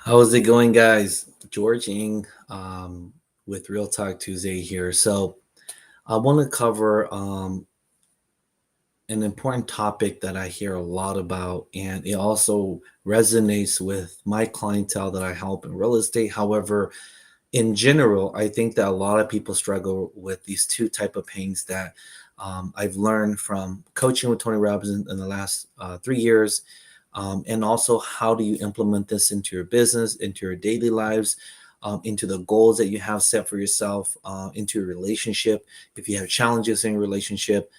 How's it going, guys? George Ng with Real Talk Tuesday here. So, I want to cover an important topic that I hear a lot about, and it also resonates with my clientele that I help in real estate. However, in general, I think that a lot of people struggle with these two type of pains that I've learned from coaching with Tony Robbins in the last 3 years, and also how do you implement this into your business, into your daily lives, into the goals that you have set for yourself, into your relationship. If you have challenges in your relationship,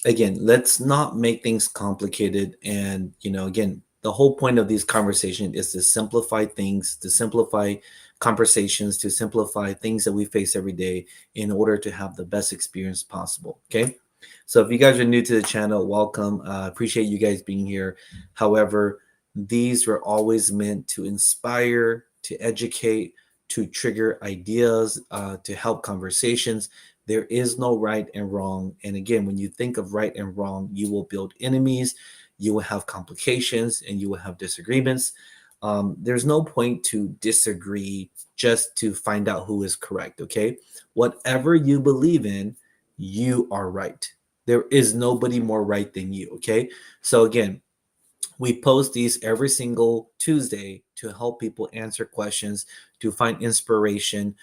again, let's not make things complicated. And again, the whole point of these conversations is to simplify things, to simplify conversations, to simplify things that we face every day in order to have the best experience possible. Okay. So if you guys are new to the channel, welcome. Appreciate you guys being here. However, these were always meant to inspire, to educate, to trigger ideas, to help conversations. There is no right and wrong. And again, when you think of right and wrong, you will build enemies, you will have complications, and you will have disagreements. There's no point to disagree just to find out who is correct. Okay. Whatever you believe in, you are right. There is nobody more right than you. Okay. So again, we post these every single Tuesday to help people answer questions, to find inspiration,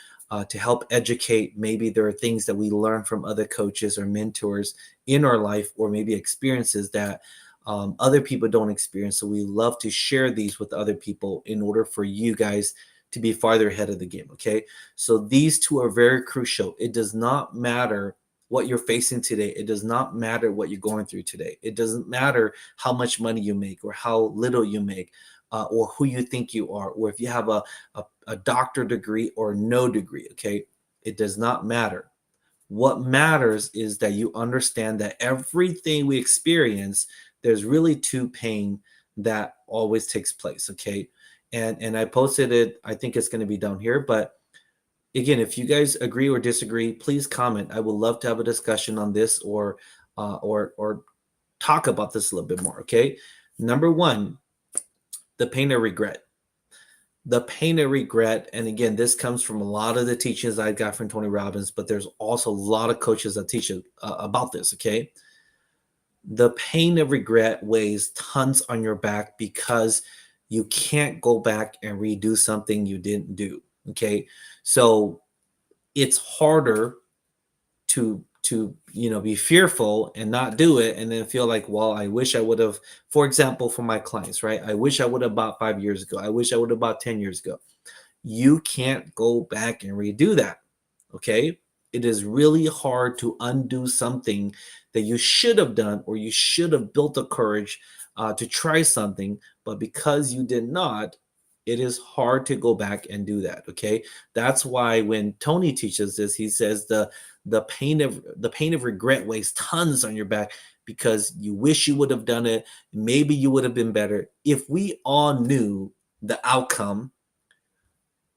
to help educate. Maybe there are things that we learn from other coaches or mentors in our life, or maybe experiences that other people don't experience. So we love to share these with other people in order for you guys to be farther ahead of the game. Okay. So these two are very crucial. It does not matter what you're facing today. It does not matter what you're going through today. It doesn't matter how much money you make or how little you make, or who you think you are, or if you have a doctor degree or no degree. Okay. It does not matter. What matters is that you understand that everything we experience, there's really two pain that always takes place. Okay. And I posted it, I think it's going to be down here, but again, if you guys agree or disagree, please comment. I would love to have a discussion on this, or talk about this a little bit more. Okay. Number one, the pain of regret. The pain of regret, and again, this comes from a lot of the teachings I got from Tony Robbins, but there's also a lot of coaches that teach about this. Okay. The pain of regret weighs tons on your back because you can't go back and redo something you didn't do. Okay. So it's harder to be fearful and not do it, and then feel like, well, I wish I would have. For example, for my clients, right, I wish I would have bought 5 years ago, I wish I would have bought 10 years ago. You can't go back and redo that. Okay. It is really hard to undo something that you should have done, or you should have built the courage to try something, but because you did not, it is hard to go back and do that. Okay. That's why when Tony teaches this, he says the pain of regret weighs tons on your back because you wish you would have done it. Maybe you would have been better. If we all knew the outcome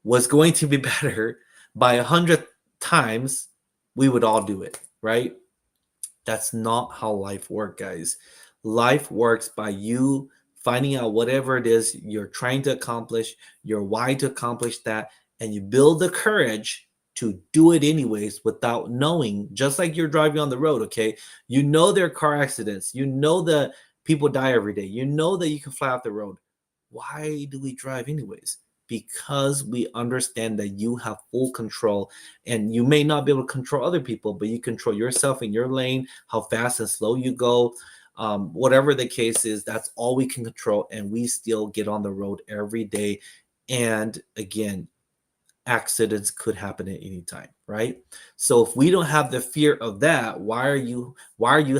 was going to be better by 100 times, we would all do it, right? That's not how life works, guys. Life works by you finding out whatever it is you're trying to accomplish, your why to accomplish that, and you build the courage to do it anyways without knowing, just like you're driving on the road. Okay. You know there are car accidents, you know that people die every day, you know that you can fly off the road. Why do we drive anyways? Because we understand that you have full control, and you may not be able to control other people, but you control yourself in your lane, how fast and slow you go. Whatever the case is, that's all we can control, and we still get on the road every day. And again, accidents could happen at any time, right? So if we don't have the fear of that, why are you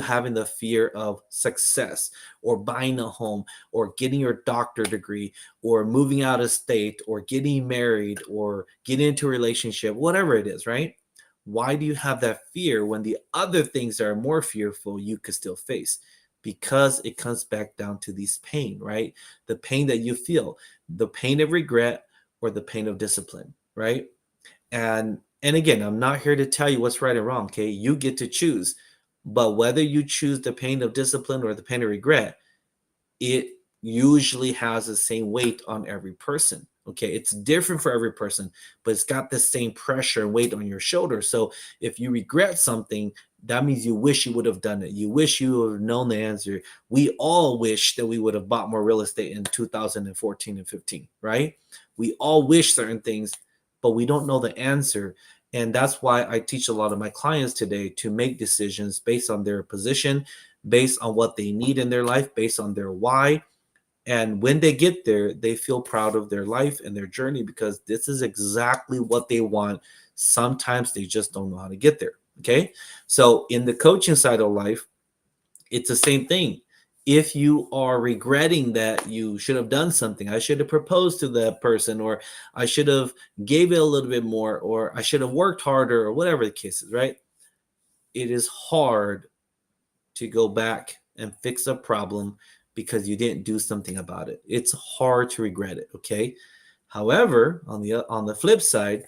having the fear of success, or buying a home, or getting your doctor degree, or moving out of state, or getting married, or getting into a relationship, whatever it is, right? Why do you have that fear when the other things that are more fearful you could still face? Because it comes back down to this pain, right? The pain that you feel, the pain of regret, or the pain of discipline, right? And again, I'm not here to tell you what's right or wrong. Okay. You get to choose. But whether you choose the pain of discipline or the pain of regret, it usually has the same weight on every person. Okay, it's different for every person, but it's got the same pressure and weight on your shoulder. So if you regret something, that means you wish you would have done it. You wish you would have known the answer. We all wish that we would have bought more real estate in 2014 and 15, right? We all wish certain things, but we don't know the answer. And that's why I teach a lot of my clients today to make decisions based on their position, based on what they need in their life, based on their why. And when they get there, they feel proud of their life and their journey because this is exactly what they want. Sometimes they just don't know how to get there. Okay. So, in the coaching side of life, it's the same thing. If you are regretting that you should have done something, I should have proposed to that person, or I should have gave it a little bit more, or I should have worked harder, or whatever the case is, right? It is hard to go back and fix a problem because you didn't do something about it. It's hard to regret it, okay? However, on the flip side,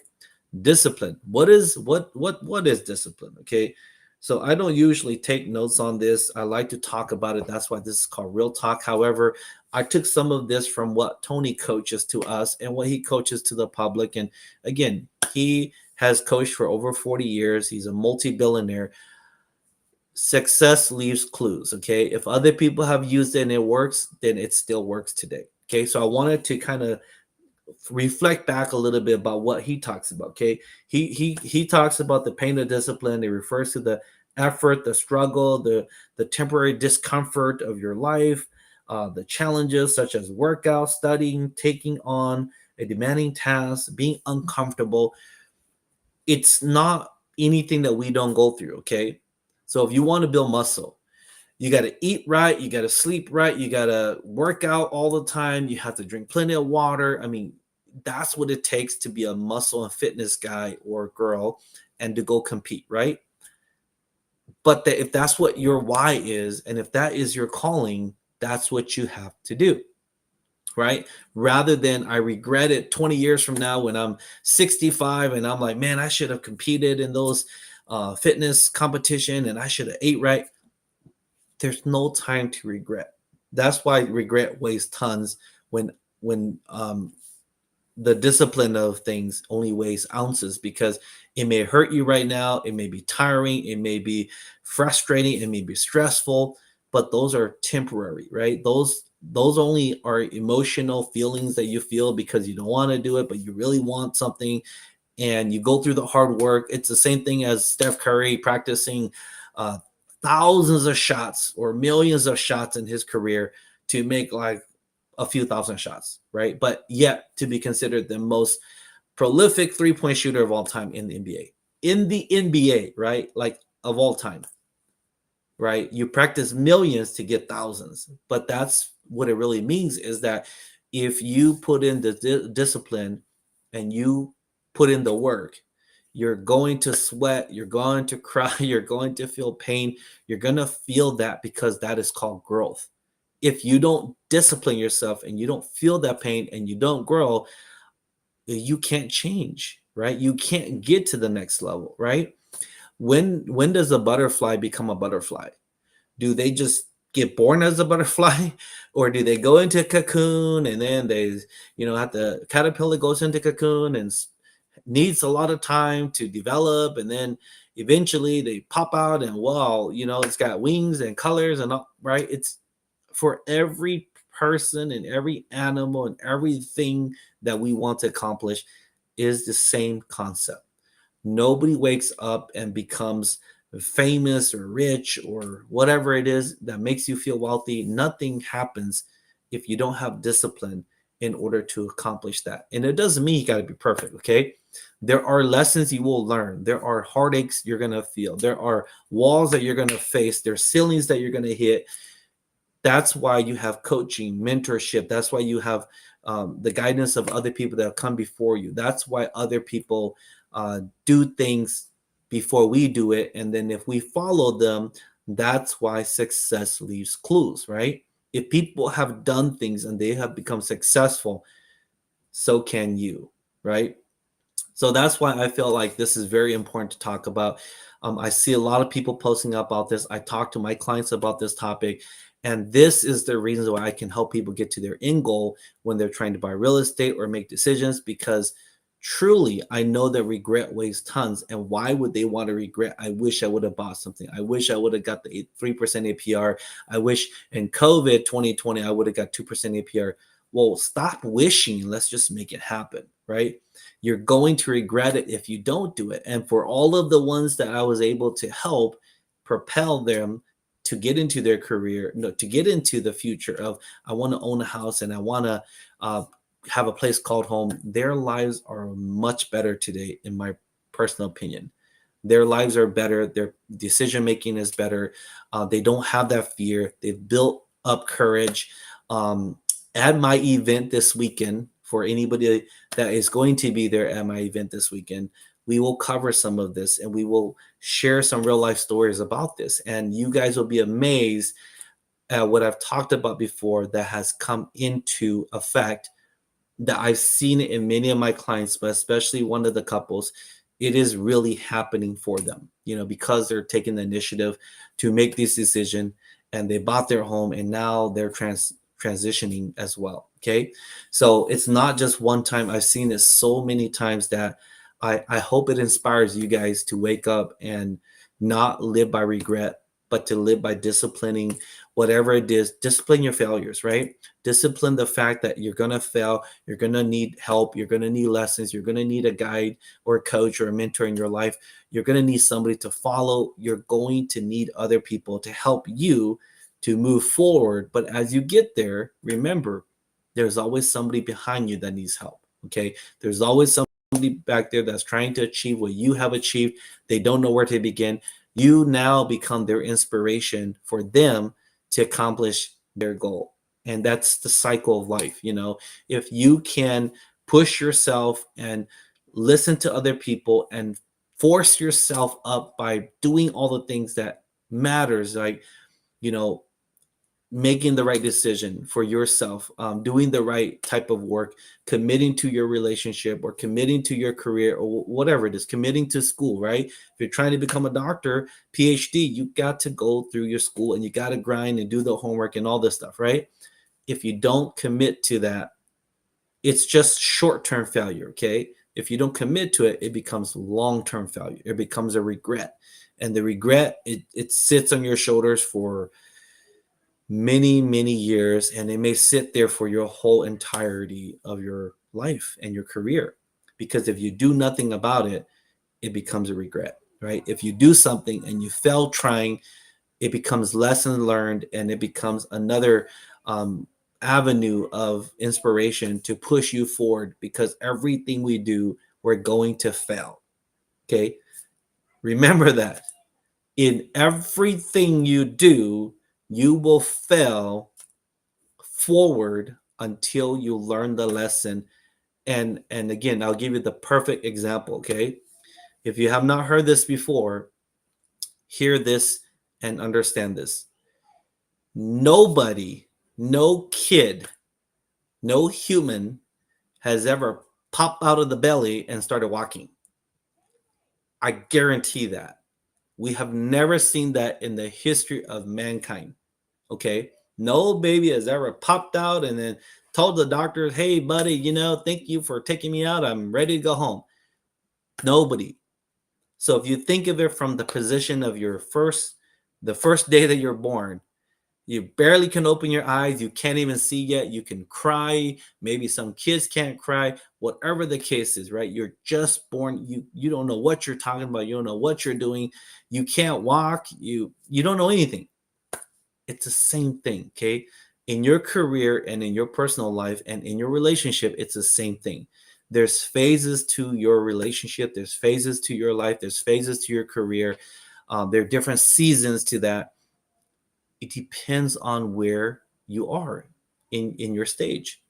discipline. What is discipline? Okay. So I don't usually take notes on this. I like to talk about it. That's why this is called Real Talk. However, I took some of this from what Tony coaches to us and what he coaches to the public. And again, he has coached for over 40 years. He's a multi-billionaire. Success leaves clues. Okay. If other people have used it and it works, then it still works today. Okay. So I wanted to kind of reflect back a little bit about what he talks about. Okay. He talks about the pain of discipline. It refers to the effort, the struggle, the temporary discomfort of your life, the challenges such as workout, studying, taking on a demanding task, being uncomfortable. It's not anything that we don't go through. Okay. So if you want to build muscle, you got to eat right, you got to sleep right, you got to work out all the time, you have to drink plenty of water. I mean, that's what it takes to be a muscle and fitness guy or girl and to go compete, right? But if that's what your why is, and if that is your calling, that's what you have to do, right? Rather than I regret it 20 years from now when I'm 65 and I'm like, man, I should have competed in those fitness competition and I should have ate right. There's no time to regret. That's why regret weighs tons when the discipline of things only weighs ounces, because it may hurt you right now, it may be tiring, it may be frustrating, it may be stressful, but those are temporary, right? Those only are emotional feelings that you feel because you don't want to do it, but you really want something and you go through the hard work. It's the same thing as Steph Curry practicing uh, thousands of shots or millions of shots in his career to make like a few thousand shots, right? But yet to be considered the most prolific three-point shooter of all time in the NBA. In the NBA, right? Like of all time, right? You practice millions to get thousands. But that's what it really means, is that if you put in the discipline and you put in the work, you're going to sweat, you're going to cry, you're going to feel pain, you're going to feel that, because that is called growth. If you don't discipline yourself and you don't feel that pain and you don't grow, you can't change, right? You can't get to the next level, right? When does a butterfly become a butterfly? Do they just get born as a butterfly, or do they go into a cocoon and then they, have the caterpillar goes into cocoon and needs a lot of time to develop, and then eventually they pop out and wow, it's got wings and colors and all, right? It's for every person and every animal and everything that we want to accomplish is the same concept. Nobody wakes up and becomes famous or rich or whatever it is that makes you feel wealthy. Nothing happens if you don't have discipline in order to accomplish that. And it doesn't mean you got to be perfect, okay? There are lessons you will learn. There are heartaches you're going to feel. There are walls that you're going to face. There's ceilings that you're going to hit. That's why you have coaching, mentorship. That's why you have the guidance of other people that have come before you. That's why other people do things before we do it. And then if we follow them, that's why success leaves clues, right? If people have done things and they have become successful, so can you, right? So that's why I feel like this is very important to talk about. I see a lot of people posting about this. I talk to my clients about this topic, And this is the reason why I can help people get to their end goal when they're trying to buy real estate or make decisions, because truly I know that regret weighs tons. And why would they want to regret? I wish I would have bought something. I wish I would have got the 3% APR. I wish in COVID 2020 I would have got 2% APR. Well, stop wishing. Let's just make it happen, right? You're going to regret it if you don't do it. And for all of the ones that I was able to help propel them to get into their career, no, to get into the future of, I want to own a house and I want to uh, have a place called home, their lives are much better today, in my personal opinion. Their lives are better. Their decision making is better. They don't have that fear. They've built up courage. Um, at my event this weekend, for anybody that is going to be there at my event this weekend, we will cover some of this and we will share some real life stories about this. And you guys will be amazed at what I've talked about before that has come into effect, that I've seen it in many of my clients, but especially one of the couples. It is really happening for them, because they're taking the initiative to make this decision, and they bought their home and now they're transitioning as well. Okay. So it's not just one time. I've seen it so many times that I hope it inspires you guys to wake up and not live by regret, but to live by disciplining whatever it is. Discipline your failures, right? Discipline the fact that you're going to fail. You're going to need help. You're going to need lessons. You're going to need a guide or a coach or a mentor in your life. You're going to need somebody to follow. You're going to need other people to help you to move forward. But as you get there, remember, there's always somebody behind you that needs help. Okay. There's always somebody back there that's trying to achieve what you have achieved. They don't know where to begin. You now become their inspiration for them to accomplish their goal. And that's the cycle of life. If you can push yourself and listen to other people and force yourself up by doing all the things that matters, like, making the right decision for yourself, doing the right type of work, committing to your relationship or committing to your career or whatever it is, committing to school, right? If you're trying to become a doctor, PhD, you got to go through your school and you got to grind and do the homework and all this stuff, right? If you don't commit to that, it's just short-term failure, okay? If you don't commit to it, it becomes long-term failure. It becomes a regret. And the regret, it sits on your shoulders for many, many years, and it may sit there for your whole entirety of your life and your career. Because if you do nothing about it, it becomes a regret, right? If you do something and you fail trying, it becomes lesson learned, and it becomes another avenue of inspiration to push you forward, because everything we do, we're going to fail. Okay. Remember that in everything you do, you will fail forward until you learn the lesson. And again, I'll give you the perfect example. Okay. If you have not heard this before, hear this and understand this. Nobody, no kid, no human has ever popped out of the belly and started walking. I guarantee that. We have never seen that in the history of mankind. Okay. No baby has ever popped out and then told the doctors, hey, buddy, thank you for taking me out. I'm ready to go home. Nobody. So if you think of it from the position of the first day that you're born, you barely can open your eyes. You can't even see yet. You can cry. Maybe some kids can't cry. Whatever the case is, right? You're just born. You don't know what you're talking about. You don't know what you're doing. You can't walk. You don't know anything. It's the same thing, okay? In your career and in your personal life and in your relationship, it's the same thing. There's phases to your relationship. There's phases to your life. There's phases to your career. There are different seasons to that. It depends on where you are in your stage.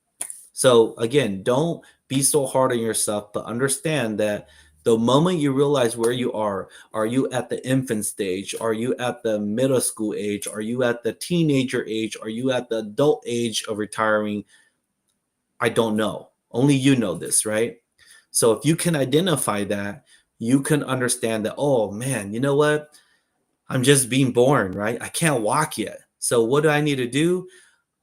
So again, don't be so hard on yourself, but understand that the moment you realize where you are you at the infant stage? Are you at the middle school age? Are you at the teenager age? Are you at the adult age of retiring? I don't know. Only you know this, right? So if you can identify that, you can understand that, oh man, you know what? I'm just being born, right? I can't walk yet. So what do I need to do?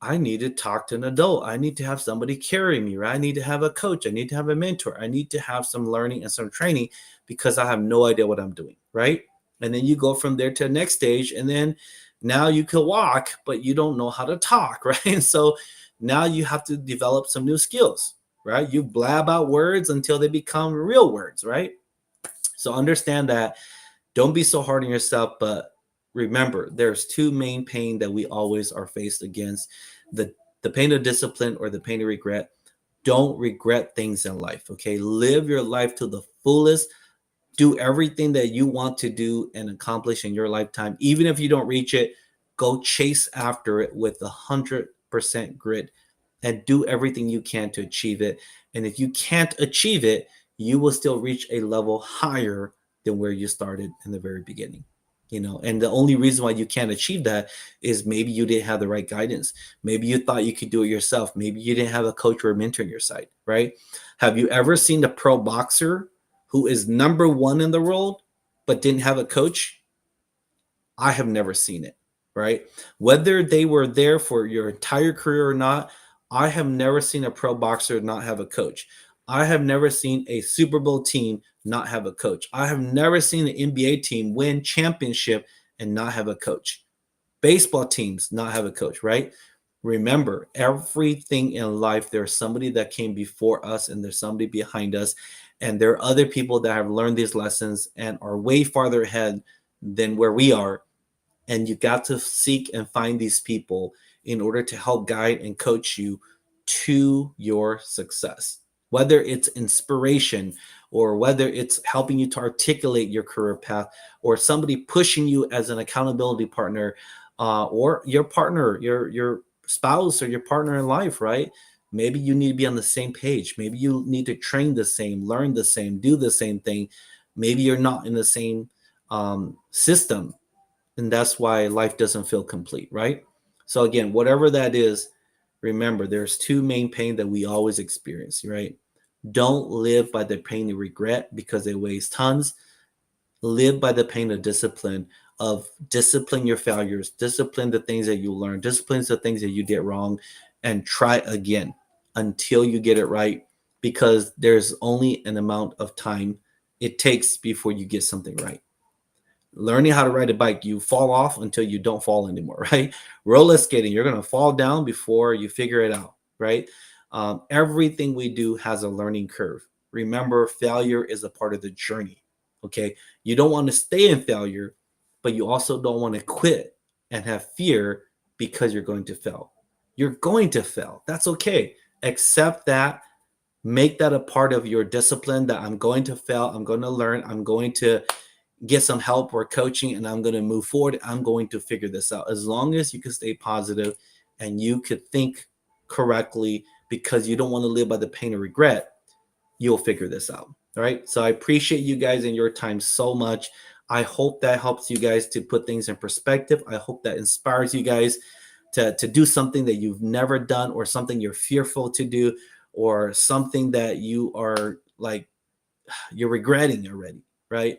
I need to talk to an adult. I need to have somebody carry me, right? I need to have a coach. I need to have a mentor. I need to have some learning and some training because I have no idea what I'm doing, right? And then you go from there to the next stage. And then now you can walk, but you don't know how to talk, right? And so now you have to develop some new skills, right? You blab out words until they become real words, right? So understand that. Don't be so hard on yourself, but remember there's two main pain that we always are faced against: the pain of discipline or the pain of regret. Don't regret things in life. Okay, live your life to the fullest. Do everything that you want to do and accomplish in your lifetime. Even if you don't reach it, go chase after it with 100% grit and do everything you can to achieve it. And if you can't achieve it, you will still reach a level higher than where you started in the very beginning. And the only reason why you can't achieve that is maybe you didn't have the right guidance. Maybe you thought you could do it yourself. Maybe you didn't have a coach or a mentor on your side, right? Have you ever seen a pro boxer who is number one in the world but didn't have a coach? I have never seen it, right? Whether they were there for your entire career or not, I have never seen a pro boxer not have a coach. I have never seen a Super Bowl team not have a coach. I have never seen an NBA team win championship and not have a coach. Baseball teams not have a coach, right? Remember, everything in life, there's somebody that came before us and there's somebody behind us. And there are other people that have learned these lessons and are way farther ahead than where we are. And you got to seek and find these people in order to help guide and coach you to your success. Whether it's inspiration or whether it's helping you to articulate your career path or somebody pushing you as an accountability partner, or your partner, your spouse or your partner in life, right? Maybe you need to be on the same page. Maybe you need to train the same, learn the same, do the same thing. Maybe you're not in the same system, and that's why life doesn't feel complete, right? So again, whatever that is, remember there's two main pain that we always experience, right? Don't live by the pain of regret because it weighs tons. Live by the pain of discipline, of discipline your failures, discipline the things that you learn, discipline the things that you did wrong, and try again until you get it right, because there's only an amount of time it takes before you get something right. Learning how to ride a bike, you fall off until you don't fall anymore, right? Roller skating, you're going to fall down before you figure it out, right? Everything we do has a learning curve. Remember, failure is a part of the journey. Okay, you don't want to stay in failure, but you also don't want to quit and have fear because you're going to fail. You're going to fail. That's okay. Accept that. Make that a part of your discipline, that I'm going to fail. I'm going to learn. I'm going to get some help or coaching, and I'm going to move forward. I'm going to figure this out. As long as you can stay positive and you could think correctly, because you don't want to live by the pain of regret, you'll figure this out. All right. So I appreciate you guys and your time so much. I hope that helps you guys to put things in perspective. I hope that inspires you guys to do something that you've never done, or something you're fearful to do, or something that you are like, you're regretting already, right?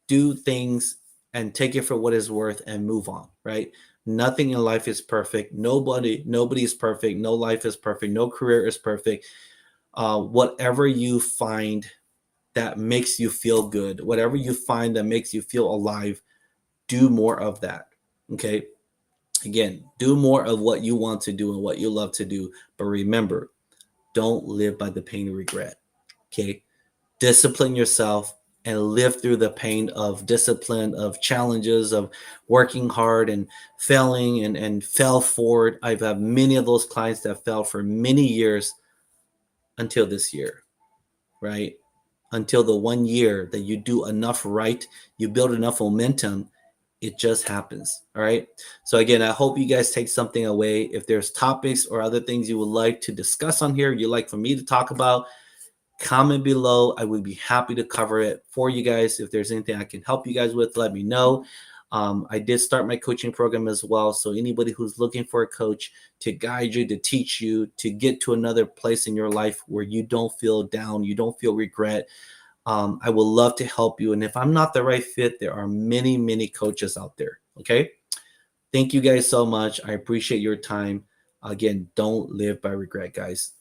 Do things and take it for what it's worth and move on, right? Nothing in life is perfect. Nobody is perfect. No life is perfect. No career is perfect. Whatever you find that makes you feel good, whatever you find that makes you feel alive, do more of that. Okay. Again, do more of what you want to do and what you love to do. But remember, don't live by the pain of regret. Okay. Discipline yourself and live through the pain of discipline, of challenges, of working hard and failing and fell forward. I've had many of those clients that fell for many years until this year, right? Until the 1 year that you do enough right, you build enough momentum, it just happens. All right. So again, I hope you guys take something away. If there's topics or other things you would like to discuss on here, you'd like for me to talk about, comment below. I would be happy to cover it for you guys. If there's anything I can help you guys with, let me know. I did start my coaching program as well. So anybody who's looking for a coach to guide you, to teach you, to get to another place in your life where you don't feel down, you don't feel regret, I would love to help you. And if I'm not the right fit, there are many, many coaches out there. Okay. Thank you guys so much. I appreciate your time. Again, don't live by regret, guys.